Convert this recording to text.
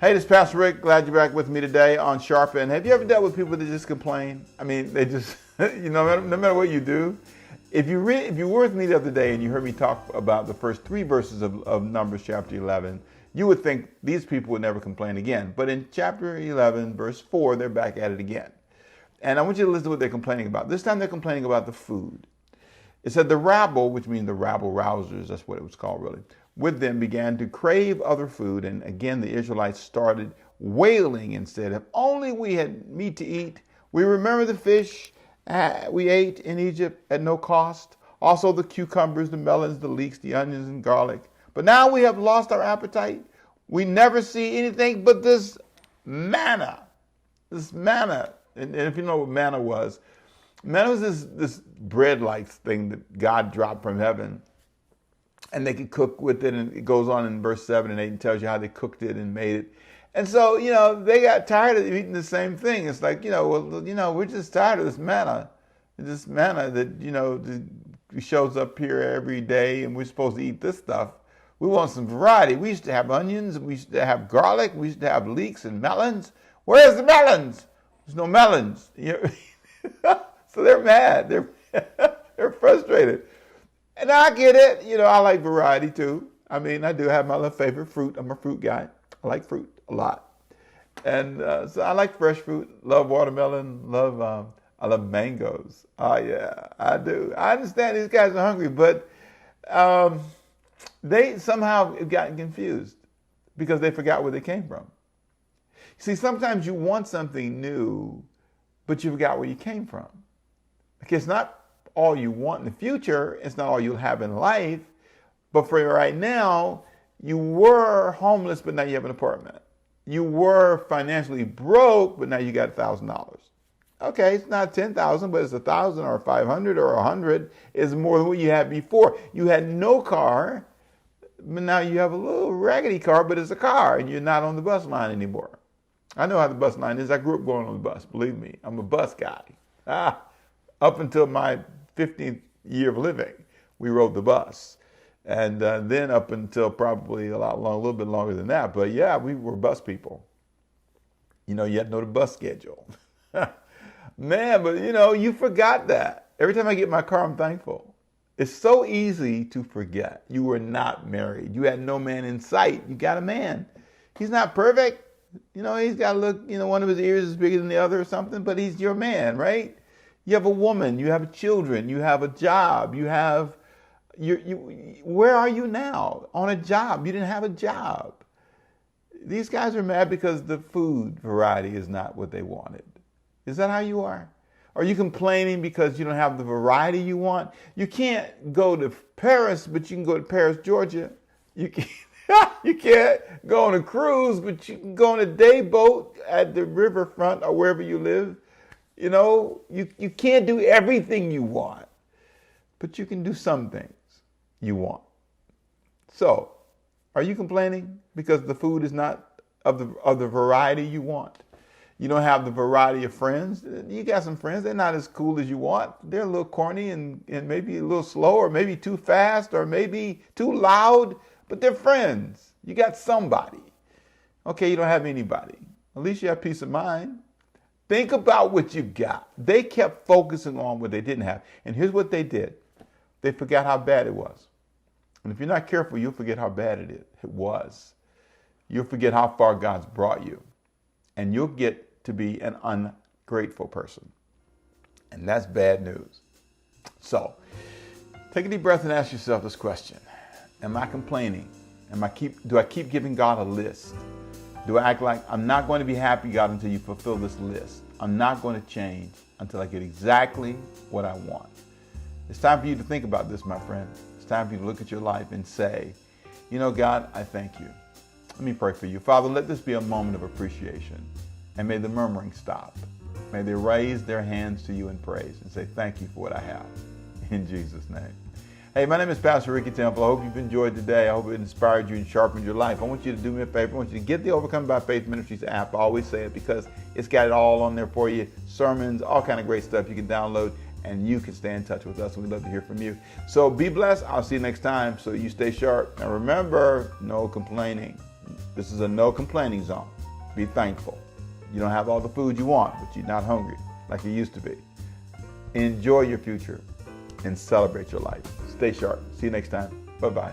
Hey, this is Pastor Rick. Glad you're back with me today on Sharpen. Have you ever dealt with people that just complain? I mean, they just, no matter what you do. If you were with me the other day and you heard me talk about the first 3 verses of Numbers chapter 11, you would think these people would never complain again. But in chapter 11, verse 4, they're back at it again. And I want you to listen to what they're complaining about. This time they're complaining about the food. It said the rabble, which means the rabble rousers, that's what it was called really, with them began to crave other food. And again, the Israelites started wailing and said, if only we had meat to eat. We remember the fish we ate in Egypt at no cost. Also the cucumbers, the melons, the leeks, the onions and garlic. But now we have lost our appetite. We never see anything but this manna. This manna. And if you know what manna was this bread-like thing that God dropped from heaven. And they could cook with it, and it goes on in verse 7 and 8 and tells you how they cooked it and made it. And so, they got tired of eating the same thing. It's like, we're just tired of this manna. This manna that, shows up here every day, and we're supposed to eat this stuff. We want some variety. We used to have onions, we used to have garlic, we used to have leeks and melons. Where's the melons? There's no melons. So they're mad. They're frustrated. And I get it. I like variety too. I mean, I do have my little favorite fruit. I'm a fruit guy. I like fruit a lot. And so I like fresh fruit. Love watermelon. I love mangoes. Oh, yeah, I do. I understand these guys are hungry, but they somehow have gotten confused because they forgot where they came from. See, sometimes you want something new, but you forgot where you came from. Okay, it's not all you want in the future. It's not all you'll have in life. But for right now, you were homeless, but now you have an apartment. You were financially broke, but now you got $1,000. Okay, it's not 10,000, but it's 1,000 or 500 or 100. It's more than what you had before. You had no car, but now you have a little raggedy car, but it's a car, and you're not on the bus line anymore. I know how the bus line is. I grew up going on the bus. Believe me, I'm a bus guy. Up until my 15th year of living, we rode the bus. And then up until probably a little bit longer than that. But yeah, we were bus people. You had to know the bus schedule. Man, but you forgot that. Every time I get in my car, I'm thankful. It's so easy to forget. You were not married. You had no man in sight. You got a man. He's not perfect. He's got to look, one of his ears is bigger than the other or something, but he's your man, right? You have a woman, you have children, you have a job, where are you now? On a job. You didn't have a job. These guys are mad because the food variety is not what they wanted. Is that how you are? Are you complaining because you don't have the variety you want? You can't go to Paris, but you can go to Paris, Georgia. You can't go on a cruise, but you can go on a day boat at the riverfront or wherever you live. You can't do everything you want, but you can do some things you want. So, are you complaining because the food is not of the variety you want? You don't have the variety of friends. You got some friends, they're not as cool as you want. They're a little corny and maybe a little slow, or maybe too fast, or maybe too loud, but they're friends. You got somebody. Okay, you don't have anybody. At least you have peace of mind. Think about what you got. They kept focusing on what they didn't have. And here's what they did. They forgot how bad it was. And if you're not careful, you'll forget how bad it was. You'll forget how far God's brought you. And you'll get to be an ungrateful person. And that's bad news. So, take a deep breath and ask yourself this question. Am I complaining? Do I keep giving God a list? Do I act like I'm not going to be happy, God, until you fulfill this list? I'm not going to change until I get exactly what I want. It's time for you to think about this, my friend. It's time for you to look at your life and say, God, I thank you. Let me pray for you. Father, let this be a moment of appreciation. And may the murmuring stop. May they raise their hands to you in praise and say, thank you for what I have. In Jesus' name. Hey, my name is Pastor Ricky Temple. I hope you've enjoyed today. I hope it inspired you and sharpened your life. I want you to do me a favor. I want you to get the Overcome by Faith Ministries app. I always say it because it's got it all on there for you. Sermons, all kind of great stuff you can download, and you can stay in touch with us. We'd love to hear from you. So be blessed. I'll see you next time. So you stay sharp. And remember, no complaining. This is a no complaining zone. Be thankful. You don't have all the food you want, but you're not hungry like you used to be. Enjoy your future and celebrate your life. Stay sharp. See you next time. Bye-bye.